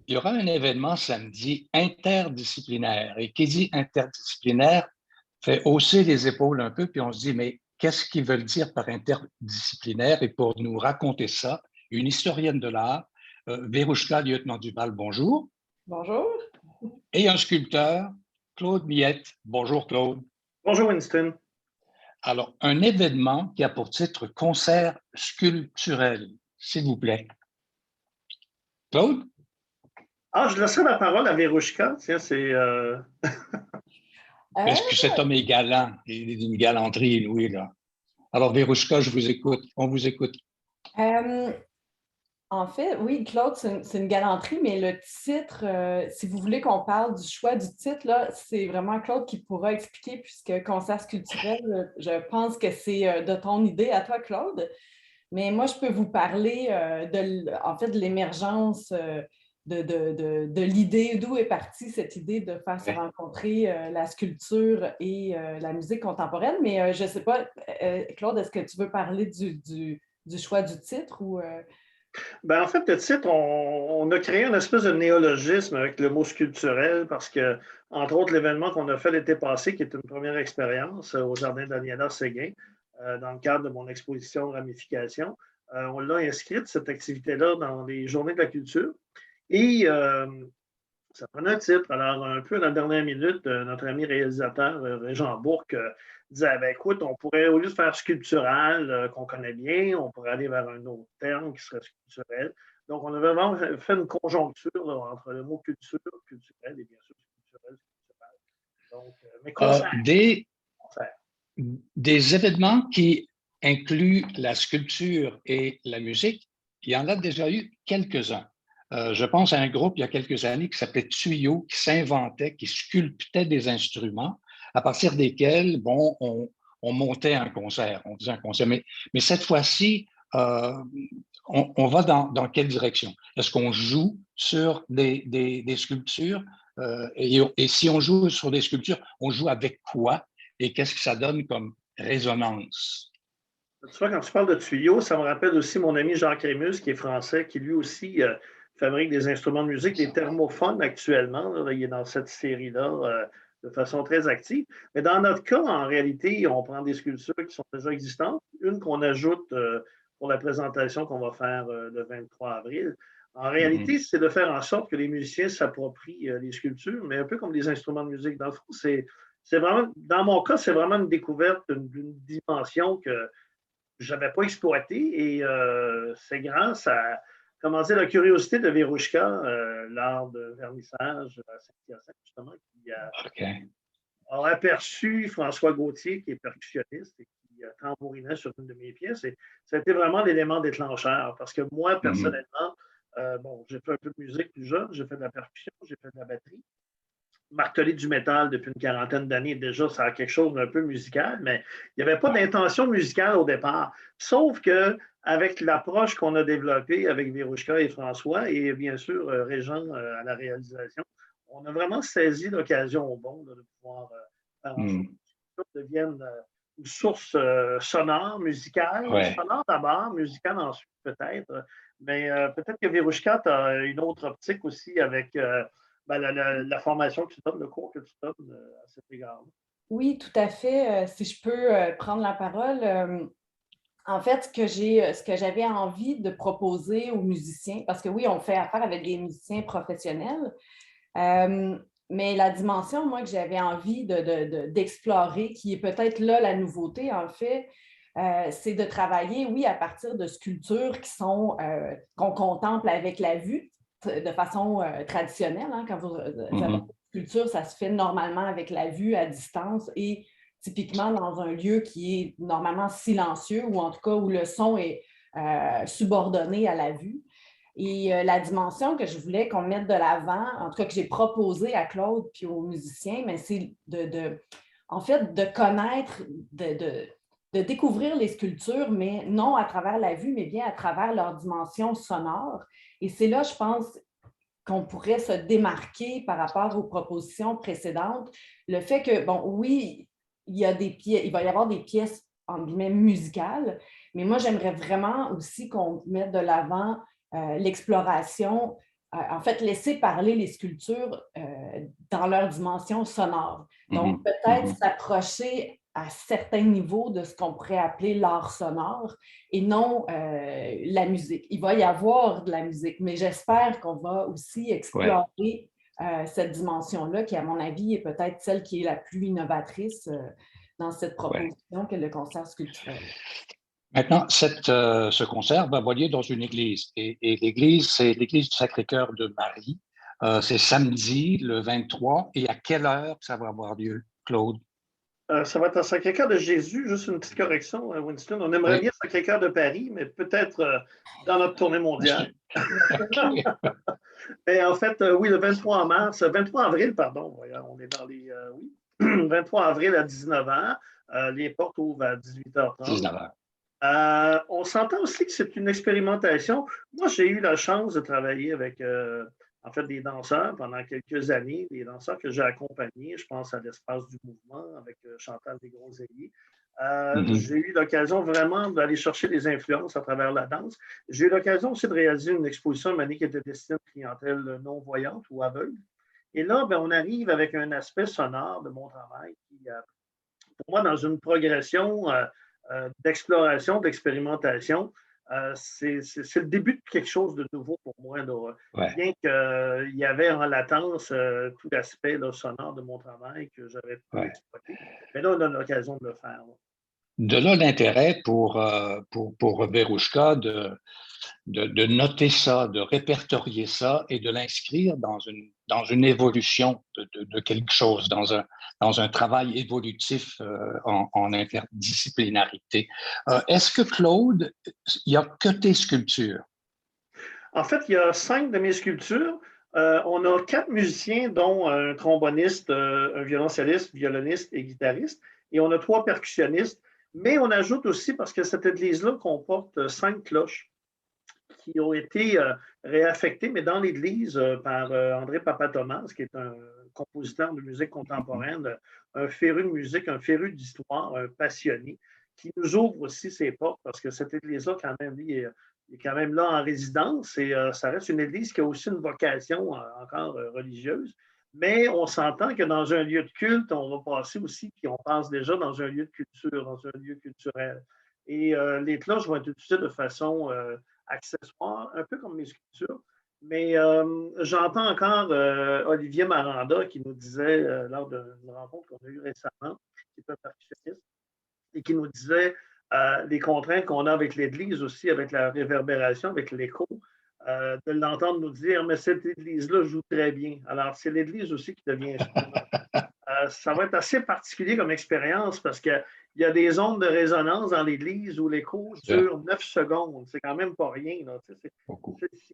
il y aura un événement samedi interdisciplinaire. Et qui dit interdisciplinaire fait hausser les épaules un peu, puis on se dit, mais qu'est-ce qu'ils veulent dire par interdisciplinaire? Et pour nous raconter ça, une historienne de l'art, Verouchka Lieutenant-Duval, bonjour. Bonjour. Et un sculpteur, Claude Miette. Bonjour, Claude. Bonjour, Winston. Alors, un événement qui a pour titre Concert sculpturel, s'il vous plaît. Claude? Ah, je laisserai la parole à Verouchka. Tiens, c'est. Est-ce que cet homme est galant? Il est d'une galanterie inouïe, là. Alors, Verouchka, je vous écoute. On vous écoute. En fait, oui, Claude, c'est une galanterie, mais le titre, si vous voulez qu'on parle du choix du titre, là, c'est vraiment Claude qui pourra expliquer, puisque concert sculpturel, je pense que c'est de ton idée à toi, Claude. Mais moi, je peux vous parler en fait, de l'émergence de l'idée, d'où est partie cette idée de faire se rencontrer la sculpture et la musique contemporaine. Mais je ne sais pas, Claude, est-ce que tu veux parler du choix du titre ou… Ben, en fait, le titre, on a créé une espèce de néologisme avec le mot sculpturel parce que, entre autres, l'événement qu'on a fait l'été passé, qui est une première expérience au Jardin d'Aliénor Séguin, dans le cadre de mon exposition Ramification, on l'a inscrite, cette activité-là, dans les Journées de la culture. Et ça prenait un titre. Alors, un peu à la dernière minute, notre ami réalisateur, Régent Bourque, disait ben, écoute, on pourrait, au lieu de faire sculptural, qu'on connaît bien, on pourrait aller vers un autre terme qui serait sculpturel. Donc, on a vraiment fait une conjoncture là, entre le mot culture, culturel et bien sûr sculpturel, sculptural. Donc, mais concert. Des événements qui incluent la sculpture et la musique, il y en a déjà eu quelques-uns. Je pense à un groupe il y a quelques années qui s'appelait Tuyau, qui s'inventait, qui sculptait des instruments à partir desquels, bon, on montait un concert, on faisait un concert. Mais cette fois-ci, on va dans quelle direction? Est-ce qu'on joue sur des sculptures? Et si on joue sur des sculptures, on joue avec quoi? Et qu'est-ce que ça donne comme résonance? Tu vois, quand tu parles de tuyaux, ça me rappelle aussi mon ami Jacques Rémus, qui est français, qui lui aussi fabrique des instruments de musique, des thermophones actuellement. Là, il est dans cette série-là de façon très active. Mais dans notre cas, en réalité, on prend des sculptures qui sont déjà existantes, une qu'on ajoute pour la présentation qu'on va faire le 23 avril. En réalité, c'est de faire en sorte que les musiciens s'approprient les sculptures, mais un peu comme des instruments de musique. Dans le fond, c'est vraiment, dans mon cas, c'est vraiment une découverte d'une dimension que je n'avais pas exploité et c'est grâce à, comment dire, la curiosité de Verouchka, lors de vernissage à Saint-Hyacinthe, justement, qui a aperçu François Gauthier, qui est percussionniste et qui tambourinait sur une de mes pièces. Et ça a été vraiment l'élément déclencheur parce que moi, personnellement, bon, j'ai fait un peu de musique plus jeune, j'ai fait de la percussion, j'ai fait de la batterie. Marteler du métal depuis une quarantaine d'années, déjà, ça a quelque chose d'un peu musical, mais il n'y avait pas d'intention musicale au départ. Sauf qu'avec l'approche qu'on a développée avec Verouchka et François, et bien sûr Régent à la réalisation, on a vraiment saisi l'occasion au bon de pouvoir faire en sorte que ça devienne une source sonore, musicale, sonore d'abord, musicale ensuite peut-être, mais peut-être que Verouchka, tu as une autre optique aussi avec la formation que tu donnes, le cours que tu donnes à cet égard-là. Oui, tout à fait. Si je peux prendre la parole, en fait, ce que j'avais envie de proposer aux musiciens, parce que oui, on fait affaire avec des musiciens professionnels, mais la dimension, moi, que j'avais envie d'explorer, qui est peut-être là la nouveauté, en fait, c'est de travailler, oui, à partir de sculptures qu'on contemple avec la vue, de façon traditionnelle. Hein, quand vous avez une sculpture, ça se fait normalement avec la vue à distance et typiquement dans un lieu qui est normalement silencieux ou en tout cas où le son est subordonné à la vue. Et la dimension que je voulais qu'on mette de l'avant, en tout cas que j'ai proposé à Claude puis aux musiciens, mais c'est en fait, de connaître, de découvrir les sculptures, mais non à travers la vue, mais bien à travers leur dimension sonore. Et c'est là, je pense, qu'on pourrait se démarquer par rapport aux propositions précédentes. Le fait que, bon, oui, il va y avoir des pièces, entre guillemets, musicales, mais moi, j'aimerais vraiment aussi qu'on mette de l'avant l'exploration en fait, laisser parler les sculptures dans leur dimension sonore. Donc, peut-être s'approcher à certains niveaux de ce qu'on pourrait appeler l'art sonore et non la musique. Il va y avoir de la musique, mais j'espère qu'on va aussi explorer cette dimension-là qui, à mon avis, est peut-être celle qui est la plus innovatrice dans cette proposition que le concert sculpturel. Maintenant, ce concert va avoir lieu dans une église. Et l'église, c'est l'église du Sacré-Cœur de Marie. C'est samedi, le 23. Et à quelle heure ça va avoir lieu, Claude? Ça va être à Sacré-Cœur de Jésus. Juste une petite correction, Winston. On aimerait bien Sacré-Cœur de Paris, mais peut-être dans notre tournée mondiale. Mais en fait, oui, le 23 avril, pardon. On est dans les... oui, 23 avril à 19h. Les portes ouvrent à 18h30. 19h. On s'entend aussi que c'est une expérimentation. Moi, j'ai eu la chance de travailler avec en fait des danseurs pendant quelques années, des danseurs que j'ai accompagnés. Je pense à l'Espace du Mouvement avec Chantal Desgros-Zélier. J'ai eu l'occasion vraiment d'aller chercher des influences à travers la danse. J'ai eu l'occasion aussi de réaliser une exposition une année qui était destinée à une clientèle non-voyante ou aveugle. Et là, ben, on arrive avec un aspect sonore de mon travail qui, pour moi, dans une progression d'exploration, d'expérimentation, c'est le début de quelque chose de nouveau pour moi. Bien qu'il y avait en latence tout l'aspect sonore de mon travail que j'avais pu exploiter. Mais là, on a l'occasion de le faire. De là l'intérêt pour Verouchka de noter ça, de répertorier ça et de l'inscrire dans une évolution de quelque chose, dans un travail évolutif en interdisciplinarité. Est-ce que, Claude, il n'y a que tes sculptures? En fait, il y a 5 de mes sculptures. On a 4 musiciens, dont un tromboniste, un violoncelliste, violoniste et guitariste. Et on a 3 percussionnistes. Mais on ajoute aussi, parce que cette église-là comporte 5 cloches qui ont été réaffectées, mais dans l'église par André Papatomas, qui est un compositeur de musique contemporaine, un féru de musique, un féru d'histoire, un passionné, qui nous ouvre aussi ses portes, parce que cette église-là, quand même, lui, est quand même là en résidence, et ça reste une église qui a aussi une vocation encore religieuse. Mais on s'entend que dans un lieu de culte, on va passer aussi, puis on passe déjà dans un lieu de culture, dans un lieu culturel. Et les cloches vont être utilisées de façon accessoire, un peu comme mes sculptures. Mais j'entends encore Olivier Maranda qui nous disait, lors d'une rencontre qu'on a eue récemment, qui est un percussionniste, et qui nous disait les contraintes qu'on a avec l'Église aussi, avec la réverbération, avec l'écho, de l'entendre nous dire « mais cette Église-là joue très bien ». Alors, c'est l'Église aussi qui devient instrument. Ça va être assez particulier comme expérience parce qu'il y a des ondes de résonance dans l'Église où l'écho dure 9 secondes. C'est quand même pas rien. C'est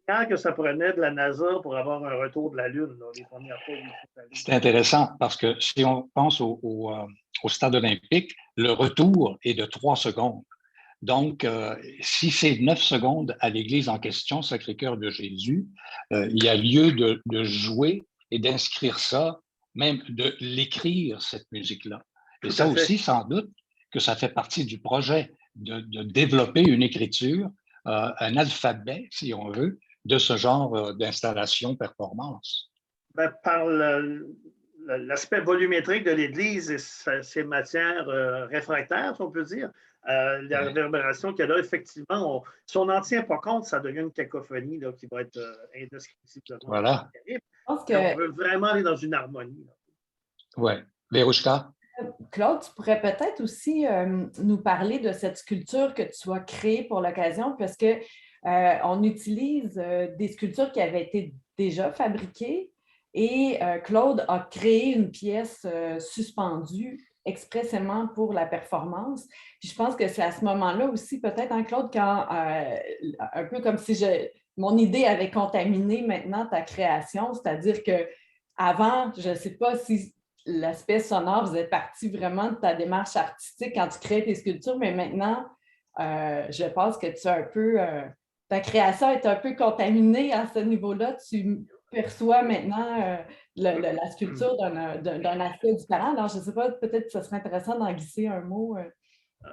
quand que ça prenait de la NASA pour avoir un retour de la Lune, les premières fois. C'est intéressant parce que si on pense au stade olympique, le retour est de 3 secondes. Donc, si c'est 9 secondes à l'église en question, Sacré-Cœur de Jésus, il y a lieu de jouer et d'inscrire ça, même de l'écrire, cette musique-là. Et ça aussi, sans doute, que ça fait partie du projet de développer une écriture, un alphabet, si on veut, de ce genre d'installation performance. Ben, par l'aspect volumétrique de l'Église et ses matières réfractaires, si on peut dire, la réverbération qu'il y a là, effectivement, si on n'en tient pas compte, ça devient une cacophonie là, qui va être indescriptiblement terrible. On veut vraiment aller dans une harmonie. Oui. Verouchka? Claude, tu pourrais peut-être aussi nous parler de cette sculpture que tu as créée pour l'occasion, parce qu'on utilise des sculptures qui avaient été déjà fabriquées et Claude a créé une pièce suspendue expressément pour la performance. Puis je pense que c'est à ce moment-là aussi, peut-être, hein, Claude, quand un peu comme si mon idée avait contaminé maintenant ta création, c'est-à-dire qu'avant, je ne sais pas si l'aspect sonore faisait partie vraiment de ta démarche artistique quand tu crées tes sculptures, mais maintenant, je pense que tu as un peu... ta création est un peu contaminée à ce niveau-là. Tu perçois maintenant la sculpture d'un aspect différent. Alors, je ne sais pas, peut-être que ce serait intéressant d'en glisser un mot.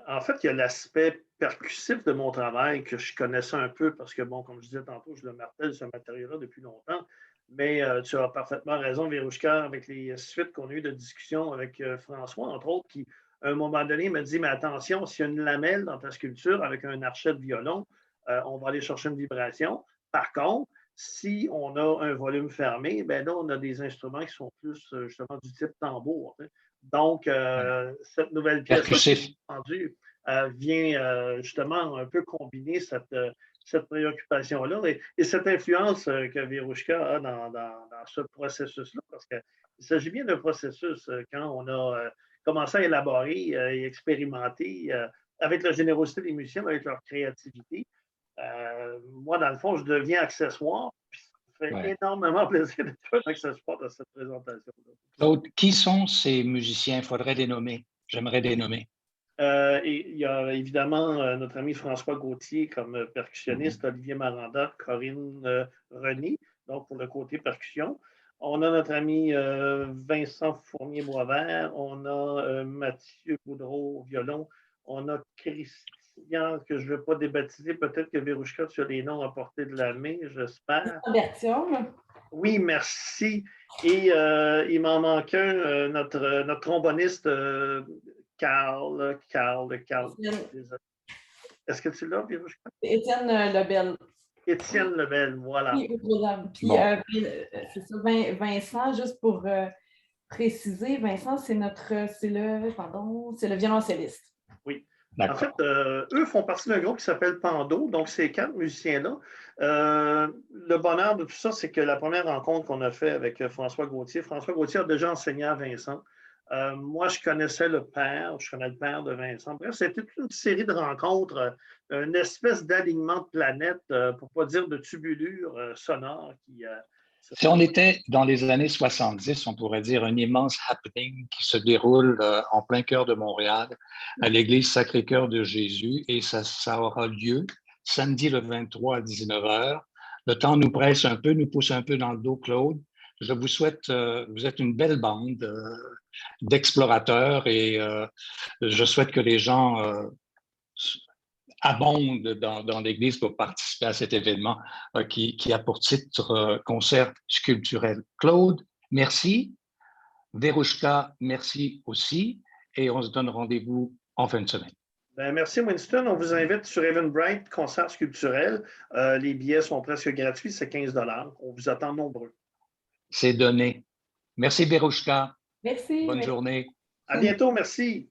En fait, il y a l'aspect percussif de mon travail que je connaissais un peu parce que, bon, comme je disais tantôt, je le martèle ce matériau-là depuis longtemps. Mais tu as parfaitement raison, Vérouchka, avec les suites qu'on a eues de discussion avec François, entre autres, qui, à un moment donné, me dit, mais attention, s'il y a une lamelle dans ta sculpture avec un archet de violon, on va aller chercher une vibration. Par contre, si on a un volume fermé, ben là, on a des instruments qui sont plus justement du type tambour. Hein. Donc, cette nouvelle pièce vient justement un peu combiner cette préoccupation-là et cette influence que Vérouchka a dans ce processus-là, parce qu'il s'agit bien d'un processus quand on a commencé à élaborer et expérimenter avec la générosité des musiciens, avec leur créativité. Moi, dans le fond, je deviens accessoire. Ça fait énormément plaisir d'être un accessoire de cette présentation-là. Claude, qui sont ces musiciens? Il faudrait les nommer. J'aimerais les nommer. Et il y a évidemment notre ami François Gauthier comme percussionniste, Olivier Maranda, Corinne Reny, donc pour le côté percussion. On a notre ami Vincent Fournier-Boisvert, on a Mathieu Boudreau au violon, on a Christian, que je ne vais pas débaptiser, peut-être que Vérouchka, tu as les noms à portée de la main, j'espère. Oui, merci. Et il m'en manque un, notre tromboniste Carl. Est-ce que tu l'as, Vérouchka? Étienne Lebel. Étienne Lebel, voilà. Puis, c'est ça, Vincent, juste pour préciser, Vincent, c'est le violoncelliste. Oui. En fait, eux font partie d'un groupe qui s'appelle Pando, donc ces 4 musiciens-là. Le bonheur de tout ça, c'est que la première rencontre qu'on a faite avec François Gauthier a déjà enseigné à Vincent. Moi, je connaissais le père, je connais le père de Vincent. Bref, c'était une série de rencontres, une espèce d'alignement de planètes, pour ne pas dire de tubulure sonore. Si on était dans les années 70, on pourrait dire un immense happening qui se déroule en plein cœur de Montréal, à l'église Sacré-Cœur de Jésus, et ça aura lieu samedi le 23 à 19h. Le temps nous presse un peu, nous pousse un peu dans le dos, Claude. Je vous souhaite, vous êtes une belle bande d'explorateurs et je souhaite que les gens abondent dans l'Église pour participer à cet événement qui a pour titre concert sculpturel. Claude, merci. Vérouchka, merci aussi. Et on se donne rendez-vous en fin de semaine. Merci Winston. On vous invite sur Eventbrite, concert sculpturel. Les billets sont presque gratuits, c'est 15 $. On vous attend nombreux. C'est donné. Merci Vérouchka. Merci. Bonne journée. À bientôt, merci.